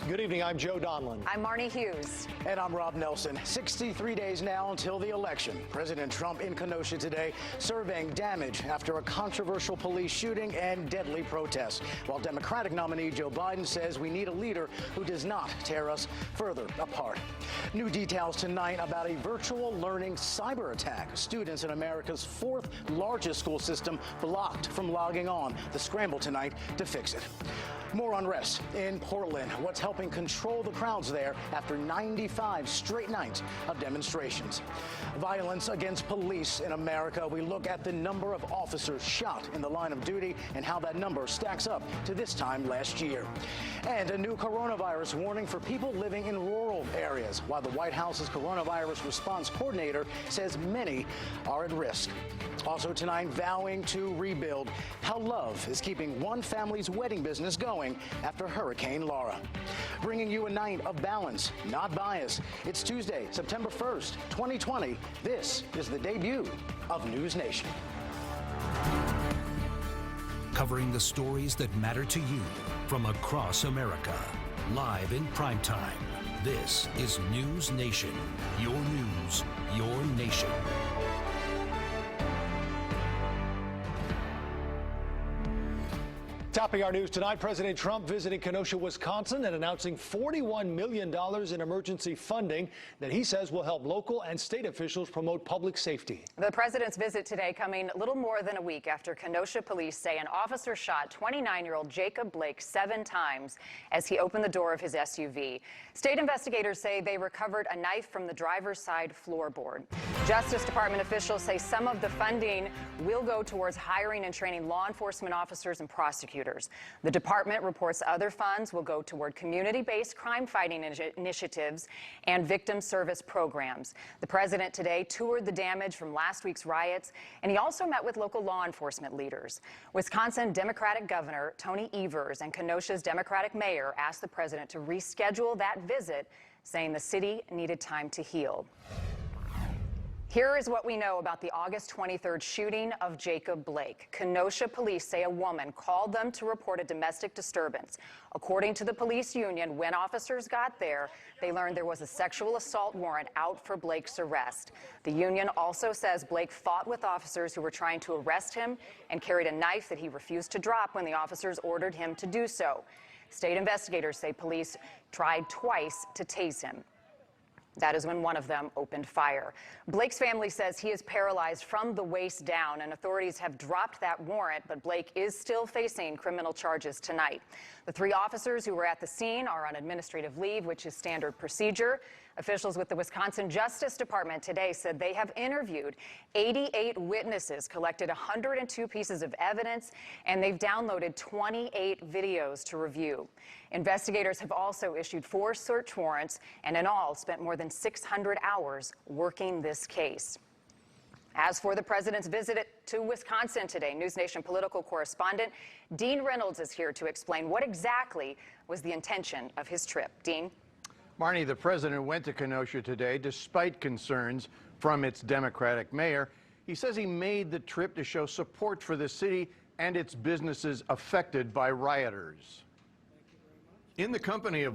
Good evening, I'm Joe Donlin. I'm Marnie Hughes. And I'm Rob Nelson. 63 days now until the election. President Trump in Kenosha today surveying damage after a controversial police shooting and deadly protests. While Democratic nominee Joe Biden says we need a leader who does not tear us further apart. New details tonight about a virtual learning cyber attack. Students in America's fourth largest school system blocked from logging on. The scramble tonight to fix it. More unrest in Portland. What's helping control the crowds there after 95 straight nights of demonstrations? Violence against police in America. We look at the number of officers shot in the line of duty and how that number stacks up to this time last year. And a new coronavirus warning for people living in rural areas, while the White House's coronavirus response coordinator says many are at risk. Also tonight, vowing to rebuild, how love is keeping one family's wedding business going after Hurricane Laura. Bringing you a night of balance, not bias. It's Tuesday, September 1st, 2020. This is the debut of News Nation. Covering the stories that matter to you from across America. Live in primetime. This is News Nation. Your news, your nation. Topping our news tonight, President Trump visiting Kenosha, Wisconsin, and announcing $41 million in emergency funding that he says will help local and state officials promote public safety. The president's visit today coming a little more than a week after Kenosha police say an officer shot 29-year-old Jacob Blake 7 times as he opened the door of his SUV. State investigators say they recovered a knife from the driver's side floorboard. Justice Department officials say some of the funding will go towards hiring and training law enforcement officers and prosecutors. The department reports other funds will go toward community-based crime-fighting initiatives and victim service programs. The president today toured the damage from last week's riots, and he also met with local law enforcement leaders. Wisconsin Democratic Governor Tony Evers and Kenosha's Democratic mayor asked the president to reschedule that visit, saying the city needed time to heal. Here is what we know about the August 23rd shooting of Jacob Blake. Kenosha police say a woman called them to report a domestic disturbance. According to the police union, when officers got there, they learned there was a sexual assault warrant out for Blake's arrest. The union also says Blake fought with officers who were trying to arrest him and carried a knife that he refused to drop when the officers ordered him to do so. State investigators say police tried twice to tase him. That is when one of them opened fire. Blake's family says he is paralyzed from the waist down, and authorities have dropped that warrant, but Blake is still facing criminal charges tonight. The 3 officers who were at the scene are on administrative leave, which is standard procedure. Officials with the Wisconsin Justice Department today said they have interviewed 88 witnesses, collected 102 pieces of evidence, and they've downloaded 28 videos to review. Investigators have also issued 4 search warrants and in all spent more than 600 hours working this case. As for the president's visit to Wisconsin today, News Nation political correspondent Dean Reynolds is here to explain what exactly was the intention of his trip. Dean? Marnie, the president went to Kenosha today despite concerns from its Democratic mayor. He says he made the trip to show support for the city and its businesses affected by rioters. In the company of